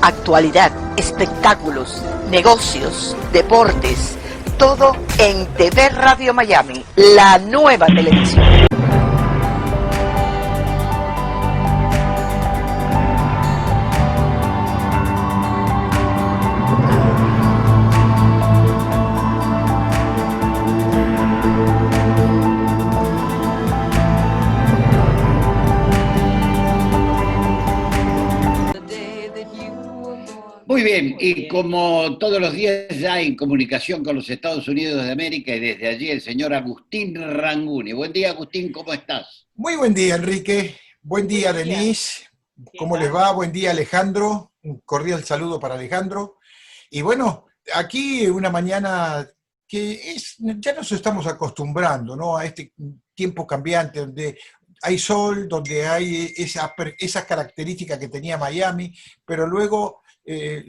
Actualidad, espectáculos, negocios, deportes, todo en TV Radio Miami, la nueva televisión. Muy bien, y como todos los días ya en comunicación con los Estados Unidos de América y desde allí el señor Agustín Ranguni. Buen día, Agustín, ¿cómo estás? Muy buen día, Enrique. Buen día, Denise. ¿Cómo les va? Buen día, Alejandro. Un cordial saludo para Alejandro. Y bueno, aquí una mañana que ya nos estamos acostumbrando, ¿no? A este tiempo cambiante donde hay sol, donde hay esa característica que tenía Miami, pero luego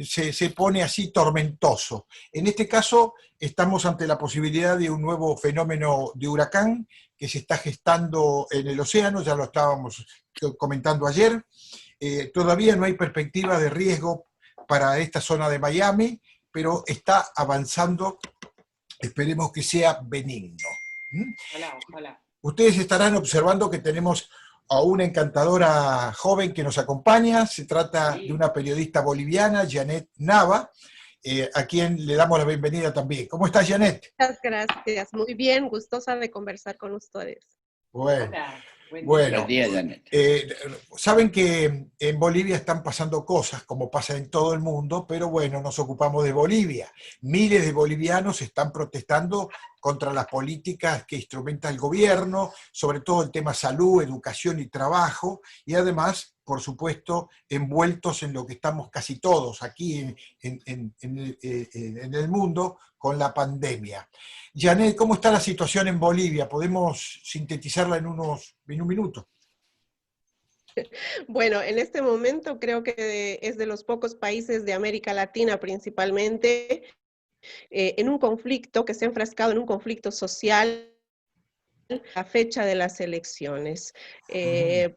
se pone así tormentoso. En este caso, estamos ante la posibilidad de un nuevo fenómeno de huracán que se está gestando en el océano, ya lo estábamos comentando ayer. Todavía no hay perspectiva de riesgo para esta zona de Miami, pero está avanzando, esperemos que sea benigno. Hola, hola. Ustedes estarán observando que tenemos a una encantadora joven que nos acompaña. Se trata de una periodista boliviana, Janet Nava, a quien le damos la bienvenida también. ¿Cómo estás, Janet? Muchas gracias. Muy bien, gustosa de conversar con ustedes. Bueno, Hola, bueno. Buen día, Janet. Saben que en Bolivia están pasando cosas, como pasa en todo el mundo, pero bueno, nos ocupamos de Bolivia. Miles de bolivianos están protestando contra las políticas que instrumenta el gobierno, sobre todo el tema salud, educación y trabajo, y además, por supuesto, envueltos en lo que estamos casi todos aquí en el mundo con la pandemia. Janet, ¿cómo está la situación en Bolivia? ¿Podemos sintetizarla en un minuto? Bueno, en este momento creo que es de los pocos países de América Latina principalmente en un conflicto que se ha enfrascado en un conflicto social la fecha de las elecciones.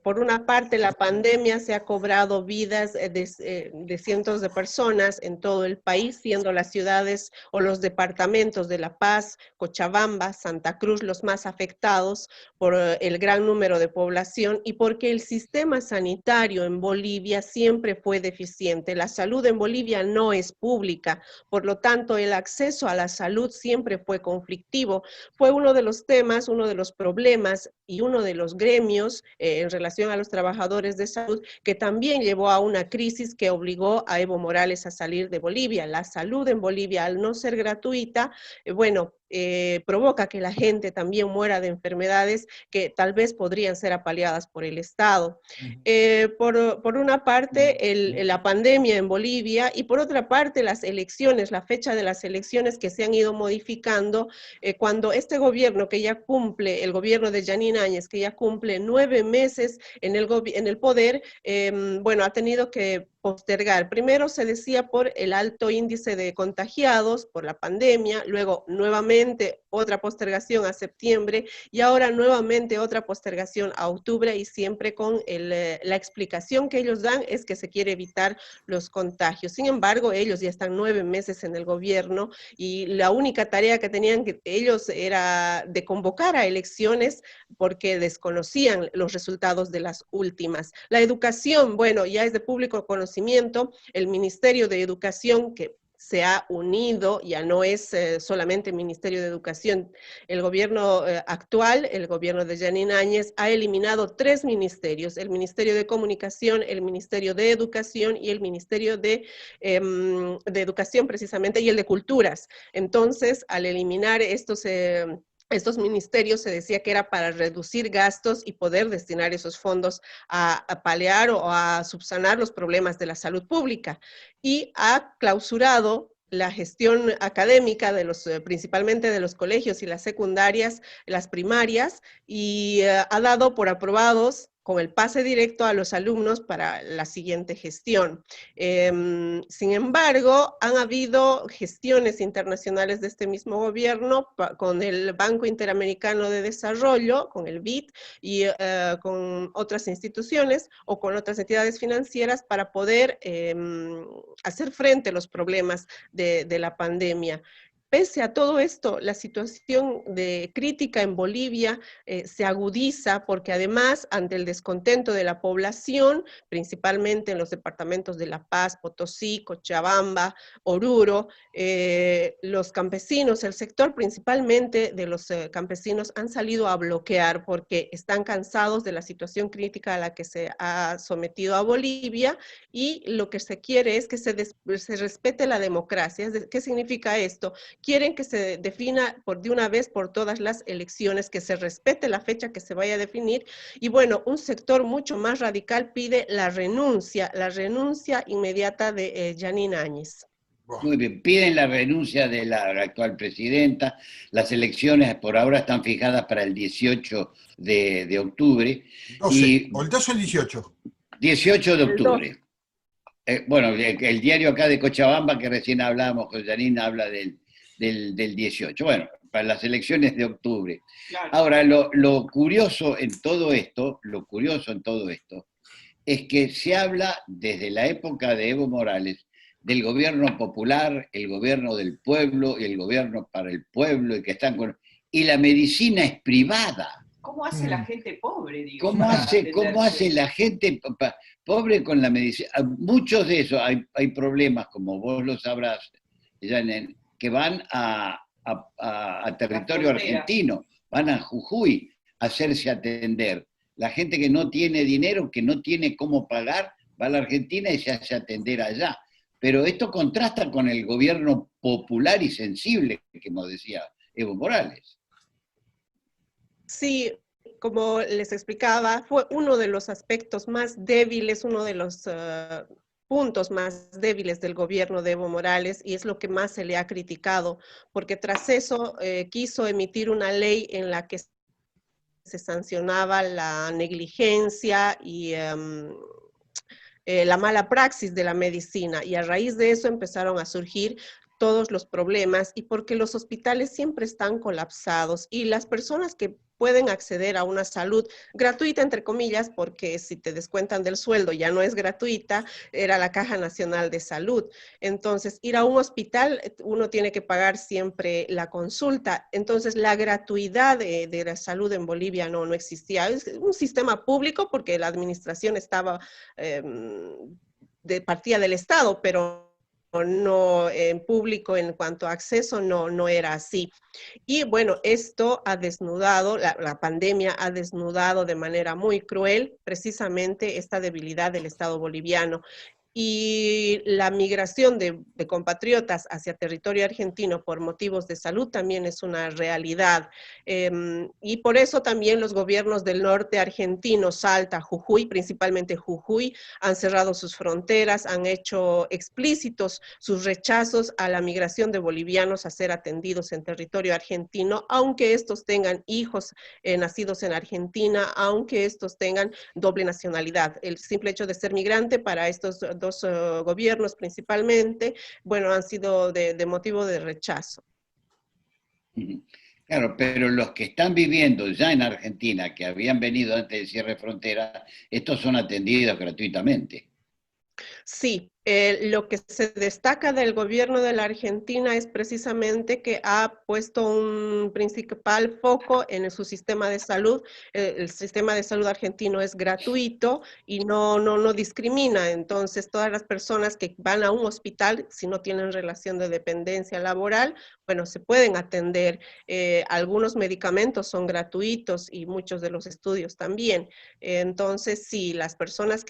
Por una parte, la pandemia se ha cobrado vidas de cientos de personas en todo el país, siendo las ciudades o los departamentos de La Paz, Cochabamba, Santa Cruz los más afectados por el gran número de población y porque el sistema sanitario en Bolivia siempre fue deficiente. La salud en Bolivia no es pública, por lo tanto, el acceso a la salud siempre fue conflictivo. Fue uno de los temas, uno de los problemas y uno de los gremios en relación a los trabajadores de salud que también llevó a una crisis que obligó a Evo Morales a salir de Bolivia. La salud en Bolivia, al no ser gratuita, provoca que la gente también muera de enfermedades que tal vez podrían ser apaleadas por el Estado. Por una parte, la pandemia en Bolivia y por otra parte, las elecciones, la fecha de las elecciones que se han ido modificando cuando este gobierno que ya cumple, el gobierno de Jeanine Áñez, que ya cumple 9 meses en el poder, bueno, ha tenido que postergar. Primero se decía por el alto índice de contagiados, por la pandemia, luego nuevamente otra postergación a septiembre y ahora nuevamente otra postergación a octubre y siempre con la explicación que ellos dan es que se quiere evitar los contagios. Sin embargo, ellos ya están 9 meses en el gobierno y la única tarea que tenían ellos era de convocar a elecciones porque desconocían los resultados de las últimas. La educación, bueno, ya es de público conocimiento, el Ministerio de Educación que se ha unido, ya no es solamente Ministerio de Educación. El gobierno actual, el gobierno de Jeanine Áñez, ha eliminado 3 ministerios, el Ministerio de Comunicación, el Ministerio de Educación y el Ministerio de Educación precisamente, y el de Culturas. Entonces, al eliminar estos ministerios se decía que era para reducir gastos y poder destinar esos fondos a paliar o a subsanar los problemas de la salud pública. Y ha clausurado la gestión académica de principalmente de los colegios y las secundarias, las primarias, y ha dado por aprobados con el pase directo a los alumnos para la siguiente gestión. Sin embargo, han habido gestiones internacionales de este mismo gobierno con el Banco Interamericano de Desarrollo, con el BID, y con otras instituciones o con otras entidades financieras para poder hacer frente a los problemas de la pandemia. Pese a todo esto, la situación de crítica en Bolivia se agudiza porque además, ante el descontento de la población, principalmente en los departamentos de La Paz, Potosí, Cochabamba, Oruro, los campesinos, el sector principalmente de los campesinos han salido a bloquear porque están cansados de la situación crítica a la que se ha sometido a Bolivia, y lo que se quiere es que se respete la democracia. ¿Qué significa esto? Quieren que se defina de una vez por todas las elecciones, que se respete la fecha que se vaya a definir, y bueno, un sector mucho más radical pide la renuncia inmediata de Yanine Áñez. Muy bien, piden la renuncia de la actual presidenta. Las elecciones por ahora están fijadas para el 18 de octubre. 12, o el 12 o el 18. 18 de octubre. Bueno, el diario acá de Cochabamba, que recién hablábamos con Yanine, habla del 18. Bueno, para las elecciones de octubre. Claro. Ahora, lo curioso en todo esto, es que se habla desde la época de Evo Morales del gobierno popular, el gobierno del pueblo y el gobierno para el pueblo, y la medicina es privada. ¿Cómo hace la gente pobre? Digo, ¿Cómo hace la gente pobre con la medicina? Muchos de esos, hay problemas, como vos lo sabrás, Janet, que van a territorio argentino, van a Jujuy a hacerse atender. La gente que no tiene dinero, que no tiene cómo pagar, va a la Argentina y se hace atender allá. Pero esto contrasta con el gobierno popular y sensible, que nos decía Evo Morales. Sí, como les explicaba, fue uno de los aspectos más débiles, uno de los puntos más débiles del gobierno de Evo Morales, y es lo que más se le ha criticado, porque tras eso quiso emitir una ley en la que se sancionaba la negligencia y la mala praxis de la medicina, y a raíz de eso empezaron a surgir todos los problemas, y porque los hospitales siempre están colapsados, y las personas que pueden acceder a una salud gratuita, entre comillas, porque si te descuentan del sueldo ya no es gratuita, era la Caja Nacional de Salud. Entonces, ir a un hospital, uno tiene que pagar siempre la consulta. Entonces, la gratuidad de la salud en Bolivia no existía. Es un sistema público porque la administración estaba de partida del Estado, pero no en público en cuanto a acceso no era así. Y bueno, esto ha desnudado, la pandemia ha desnudado de manera muy cruel precisamente esta debilidad del Estado boliviano. Y la migración de compatriotas hacia territorio argentino por motivos de salud también es una realidad. Y por eso también los gobiernos del norte argentino, Salta, Jujuy, principalmente Jujuy, han cerrado sus fronteras, han hecho explícitos sus rechazos a la migración de bolivianos a ser atendidos en territorio argentino, aunque estos tengan hijos nacidos en Argentina, aunque estos tengan doble nacionalidad. El simple hecho de ser migrante para estos dos gobiernos principalmente, bueno, han sido de motivo de rechazo. Claro, pero los que están viviendo ya en Argentina, que habían venido antes del cierre de frontera, estos son atendidos gratuitamente. Sí, lo que se destaca del gobierno de la Argentina es precisamente que ha puesto un principal foco en su sistema de salud. El sistema de salud argentino es gratuito y no discrimina. Entonces, todas las personas que van a un hospital, si no tienen relación de dependencia laboral, bueno, se pueden atender. Algunos medicamentos son gratuitos y muchos de los estudios también. Entonces, sí, las personas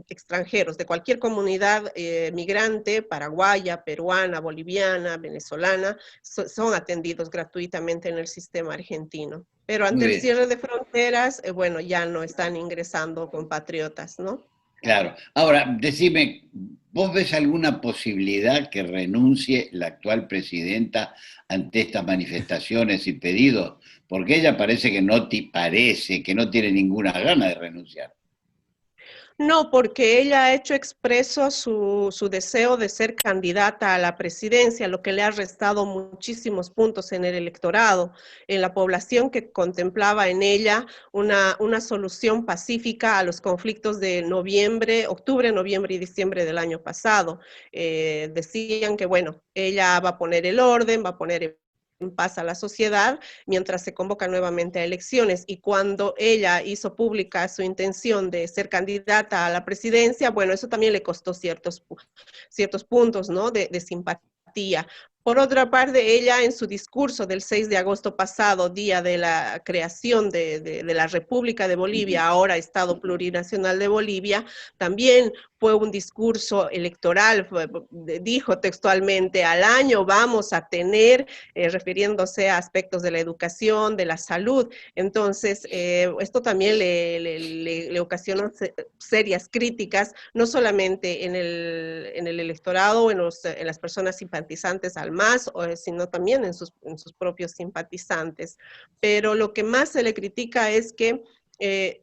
extranjeros de cualquier comunidad migrante, paraguaya, peruana, boliviana, venezolana, son atendidos gratuitamente en el sistema argentino. Pero ante el cierre de fronteras, bueno, ya no están ingresando compatriotas, ¿no? Claro. Ahora, decime, ¿vos ves alguna posibilidad que renuncie la actual presidenta ante estas manifestaciones y pedidos? Porque ella parece que no te parece, que no tiene ninguna gana de renunciar. No, porque ella ha hecho expreso su deseo de ser candidata a la presidencia, lo que le ha restado muchísimos puntos en el electorado, en la población que contemplaba en ella una solución pacífica a los conflictos de octubre, noviembre y diciembre del año pasado. Decían que, bueno, ella va a poner el orden, va a poner en paz a la sociedad mientras se convoca nuevamente a elecciones. Y cuando ella hizo pública su intención de ser candidata a la presidencia, bueno, eso también le costó ciertos puntos, ¿no? de simpatía. Por otra parte, ella en su discurso del 6 de agosto pasado, día de la creación de la República de Bolivia, ahora Estado Plurinacional de Bolivia, también fue un discurso electoral, dijo textualmente, al año vamos a tener, refiriéndose a aspectos de la educación, de la salud. Entonces, esto también le ocasionó serias críticas, no solamente en el electorado, en las personas simpatizantes al MAS, sino también en sus propios simpatizantes. Pero lo que más se le critica es que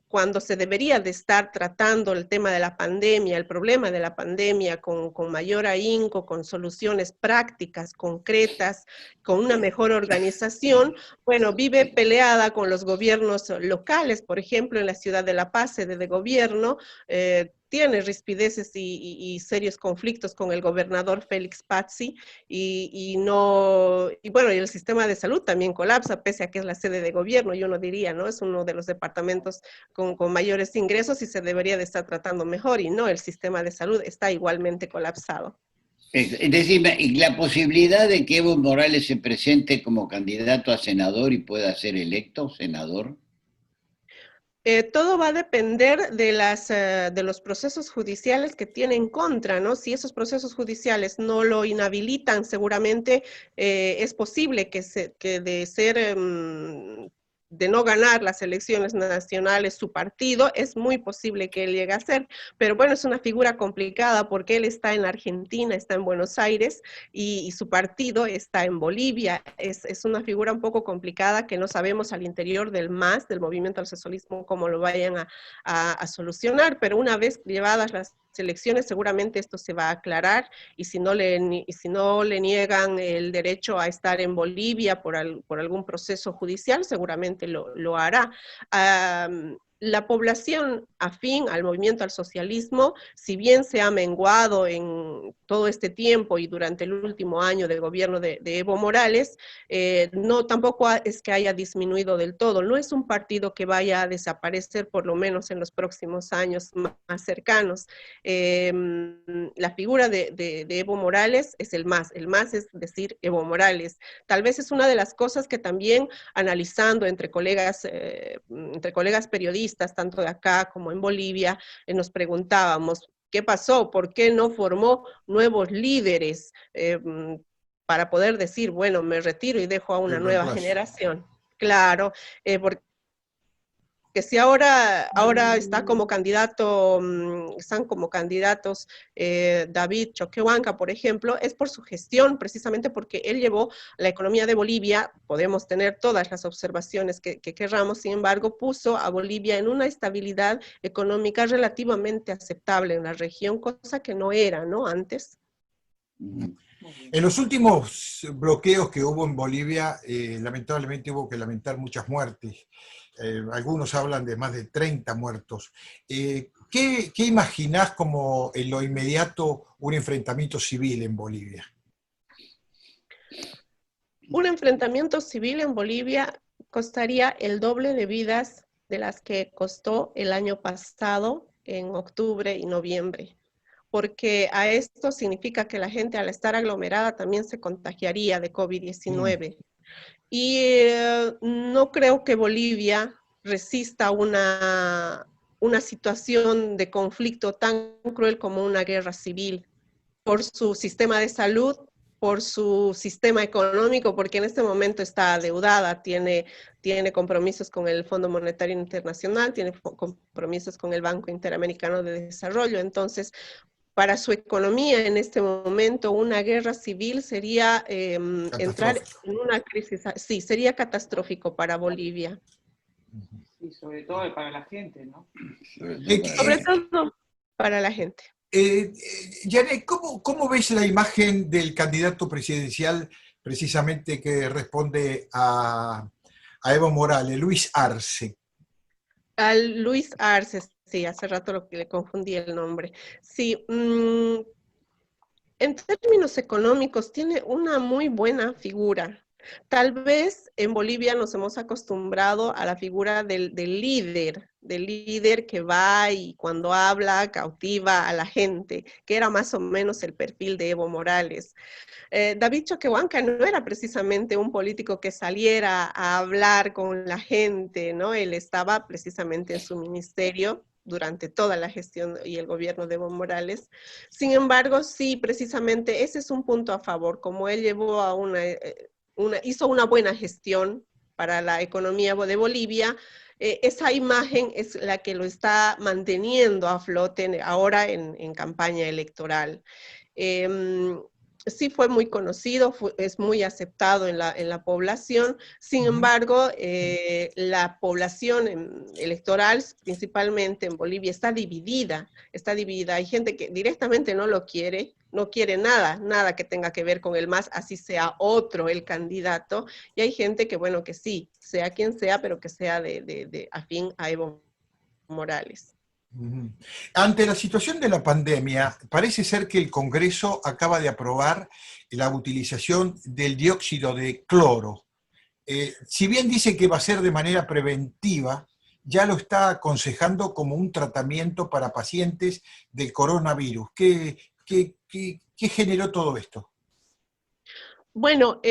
cuando se debería de estar tratando el tema de la pandemia, el problema de la pandemia con mayor ahínco, con soluciones prácticas, concretas, con una mejor organización, bueno, vive peleada con los gobiernos locales, por ejemplo, en la ciudad de La Paz, sede de gobierno, tiene rispideces y serios conflictos con el gobernador Félix Pazzi bueno, y el sistema de salud también colapsa, pese a que es la sede de gobierno, yo no diría, ¿no? Es uno de los departamentos con mayores ingresos y se debería de estar tratando mejor, y no, el sistema de salud está igualmente colapsado. Decime, ¿y la posibilidad de que Evo Morales se presente como candidato a senador y pueda ser electo senador? Todo va a depender de los procesos judiciales que tiene en contra, ¿no? Si esos procesos judiciales no lo inhabilitan, seguramente es posible que de no ganar las elecciones nacionales su partido, es muy posible que él llegue a ser, pero bueno, es una figura complicada porque él está en Argentina, está en Buenos Aires y su partido está en Bolivia. Es una figura un poco complicada que no sabemos al interior del MAS, del Movimiento al Socialismo, cómo lo vayan a solucionar, pero una vez llevadas las elecciones seguramente esto se va a aclarar, y si no le niegan el derecho a estar en Bolivia por algún proceso judicial, seguramente lo hará. La población afín al movimiento al socialismo, si bien se ha menguado en todo este tiempo y durante el último año del gobierno de Evo Morales, no tampoco es que haya disminuido del todo. No es un partido que vaya a desaparecer, por lo menos en los próximos años más cercanos. La figura de Evo Morales es el MAS es decir, Evo Morales. Tal vez es una de las cosas que también analizando entre colegas periodistas, tanto de acá como en Bolivia, nos preguntábamos, ¿qué pasó? ¿Por qué no formó nuevos líderes para poder decir, bueno, me retiro y dejo a una nueva generación? Claro, porque que si ahora está como candidato, están como candidatos David Choquehuanca, por ejemplo, es por su gestión, precisamente porque él llevó la economía de Bolivia, podemos tener todas las observaciones que querramos, sin embargo, puso a Bolivia en una estabilidad económica relativamente aceptable en la región, cosa que no era, ¿no? Antes. En los últimos bloqueos que hubo en Bolivia, lamentablemente hubo que lamentar muchas muertes. Algunos hablan de más de 30 muertos. ¿Qué imaginás como en lo inmediato un enfrentamiento civil en Bolivia? Un enfrentamiento civil en Bolivia costaría el doble de vidas de las que costó el año pasado en octubre y noviembre, porque a esto significa que la gente al estar aglomerada también se contagiaría de COVID-19. Y no creo que Bolivia resista una situación de conflicto tan cruel como una guerra civil por su sistema de salud, por su sistema económico, porque en este momento está adeudada, tiene compromisos con el Fondo Monetario Internacional, tiene compromisos con el Banco Interamericano de Desarrollo. Entonces, para su economía en este momento, una guerra civil sería entrar en una crisis, sí, sería catastrófico para Bolivia. Y sobre todo para la gente, ¿no? Sobre todo para la gente. Janet, ¿cómo ves la imagen del candidato presidencial precisamente que responde a Evo Morales, Luis Arce? Al Luis Arce, sí, hace rato le confundí el nombre. Sí, en términos económicos tiene una muy buena figura. Tal vez en Bolivia nos hemos acostumbrado a la figura del líder que va y cuando habla cautiva a la gente, que era más o menos el perfil de Evo Morales. David Choquehuanca no era precisamente un político que saliera a hablar con la gente, ¿no? Él estaba precisamente en su ministerio durante toda la gestión y el gobierno de Evo Morales. Sin embargo, sí, precisamente ese es un punto a favor, como él llevó a hizo una buena gestión para la economía de Bolivia, esa imagen es la que lo está manteniendo a flote ahora en campaña electoral. Sí fue muy conocido, es muy aceptado en la población. Sin embargo, la población electoral, principalmente en Bolivia, está dividida. Hay gente que directamente no lo quiere, no quiere nada que tenga que ver con el MAS, así sea otro el candidato, y hay gente que, bueno, que sí, sea quien sea, pero que sea de afín a Evo Morales. Ante la situación de la pandemia, parece ser que el Congreso acaba de aprobar la utilización del dióxido de cloro. Si bien dice que va a ser de manera preventiva, ya lo está aconsejando como un tratamiento para pacientes del coronavirus. ¿Qué generó todo esto? Bueno,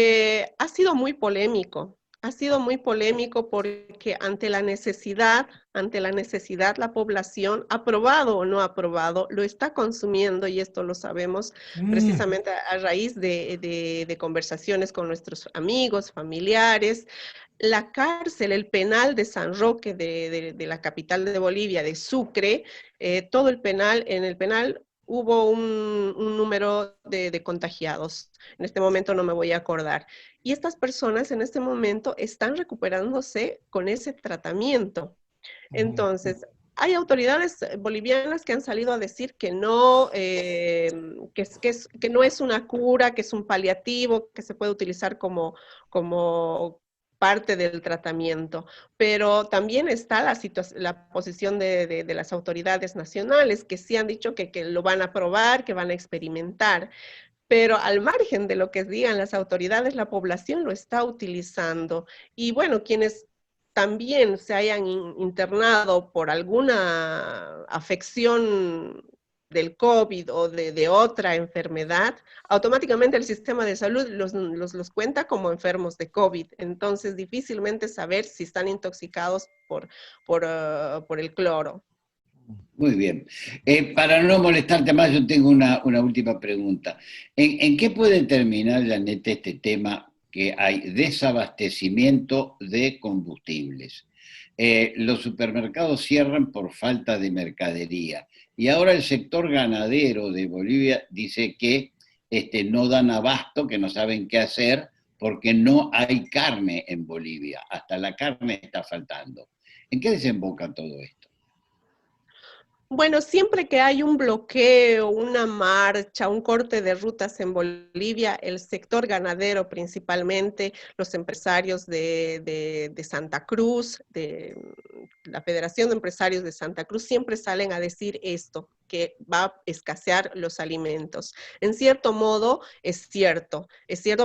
ha sido muy polémico. Ha sido muy polémico porque ante la necesidad, la población, aprobado o no aprobado, lo está consumiendo, y esto lo sabemos precisamente a raíz de conversaciones con nuestros amigos, familiares. La cárcel, el penal de San Roque, de la capital de Bolivia, de Sucre, todo el penal, en el penal hubo un número de contagiados. En este momento no me voy a acordar. Y estas personas en este momento están recuperándose con ese tratamiento. Entonces, hay autoridades bolivianas que han salido a decir que no, que no es una cura, que es un paliativo, que se puede utilizar como parte del tratamiento, pero también está la posición de las autoridades nacionales, que sí han dicho que lo van a probar, que van a experimentar. Pero al margen de lo que digan las autoridades, la población lo está utilizando. Y bueno, quienes también se hayan internado por alguna afección del COVID o de otra enfermedad, automáticamente el sistema de salud los cuenta como enfermos de COVID. Entonces, difícilmente saber si están intoxicados por el cloro. Muy bien. Para no molestarte más, yo tengo una última pregunta. ¿En qué puede terminar, Janet, este tema que hay desabastecimiento de combustibles? Los supermercados cierran por falta de mercadería. Y ahora el sector ganadero de Bolivia dice que no dan abasto, que no saben qué hacer, porque no hay carne en Bolivia. Hasta la carne está faltando. ¿En qué desemboca todo esto? Bueno, siempre que hay un bloqueo, una marcha, un corte de rutas en Bolivia, el sector ganadero principalmente, los empresarios de Santa Cruz, de la Federación de Empresarios de Santa Cruz, siempre salen a decir esto, que va a escasear los alimentos. En cierto modo, es cierto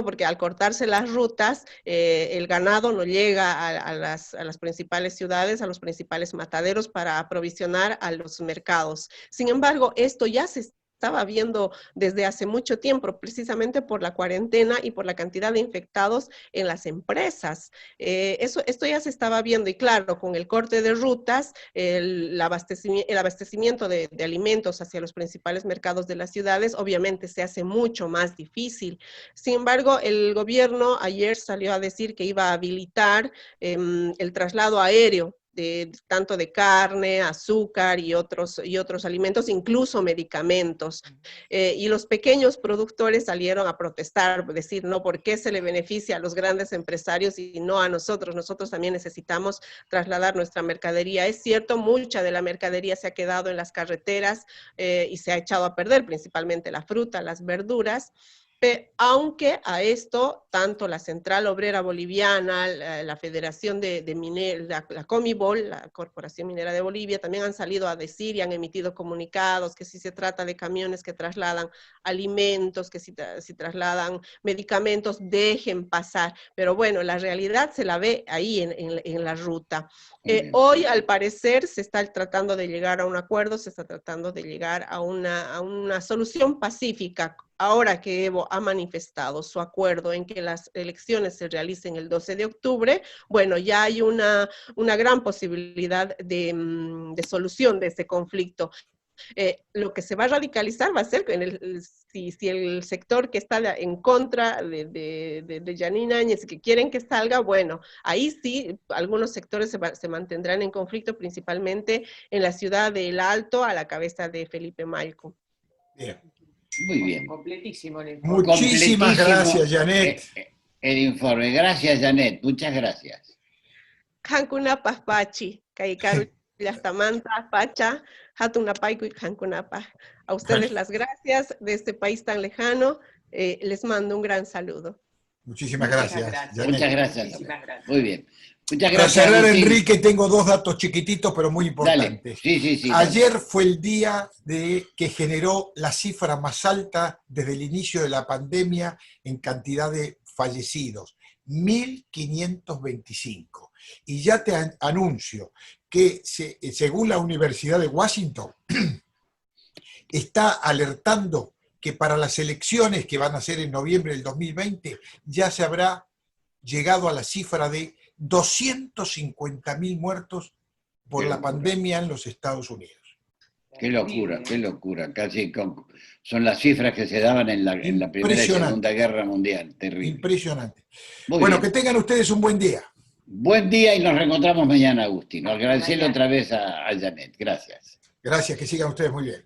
porque al cortarse las rutas, el ganado no llega a las principales ciudades, a los principales mataderos para aprovisionar a los mercados. Sin embargo, esto ya se está estaba viendo desde hace mucho tiempo, precisamente por la cuarentena y por la cantidad de infectados en las empresas. Esto ya se estaba viendo, y claro, con el corte de rutas, el abastecimiento de alimentos hacia los principales mercados de las ciudades, obviamente se hace mucho más difícil. Sin embargo, el gobierno ayer salió a decir que iba a habilitar el traslado aéreo tanto de carne, azúcar y otros alimentos, incluso medicamentos. Y los pequeños productores salieron a protestar, decir, no, ¿por qué se le beneficia a los grandes empresarios y no a nosotros? Nosotros también necesitamos trasladar nuestra mercadería. Es cierto, mucha de la mercadería se ha quedado en las carreteras y se ha echado a perder, principalmente la fruta, las verduras. Aunque a esto, tanto la Central Obrera Boliviana, la Federación de Mineros, la Comibol, la Corporación Minera de Bolivia, también han salido a decir y han emitido comunicados que si se trata de camiones que trasladan alimentos, que si trasladan medicamentos, dejen pasar. Pero bueno, la realidad se la ve ahí en la ruta. Hoy, al parecer, se está tratando de llegar a un acuerdo, se está tratando de llegar a una solución pacífica. Ahora que Evo ha manifestado su acuerdo en que las elecciones se realicen el 12 de octubre, bueno, ya hay una gran posibilidad de solución de ese conflicto. Lo que se va a radicalizar va a ser si el sector que está en contra de Yanine Áñez, que quieren que salga, bueno, ahí sí algunos sectores se mantendrán en conflicto, principalmente en la ciudad de El Alto, a la cabeza de Felipe Malco. Bien. Muy bien. Completísimo el informe. Muchísimas gracias, Janet. El informe. Gracias, Janet. Muchas gracias. Hankunapah Pachi, Kaikaru Yastamanta, Pacha, Hatunapaiku y Hankunapah. A ustedes las gracias de este país tan lejano. Les mando un gran saludo. Muchísimas gracias, Janet. Muchas gracias. Muchísimas gracias. Muy bien. Muchas Para gracias. cerrar, Agustín. Enrique, tengo dos datos chiquititos, pero muy Dale. importantes. Sí. Ayer fue el día que generó la cifra más alta desde el inicio de la pandemia en cantidad de fallecidos, 1.525. Y ya te anuncio que según la Universidad de Washington, está alertando que para las elecciones que van a ser en noviembre del 2020 ya se habrá llegado a la cifra de 250.000 muertos por Qué la locura. pandemia en los Estados Unidos. Qué locura, qué locura. Casi son las cifras que se daban en la Primera y Segunda Guerra Mundial. Terrible. Impresionante. Muy Bueno, bien. que tengan ustedes un buen día. Buen día y nos reencontramos mañana, Agustín. Agradecerle Mañana. otra vez a Janet. Gracias. Gracias, que sigan ustedes muy bien.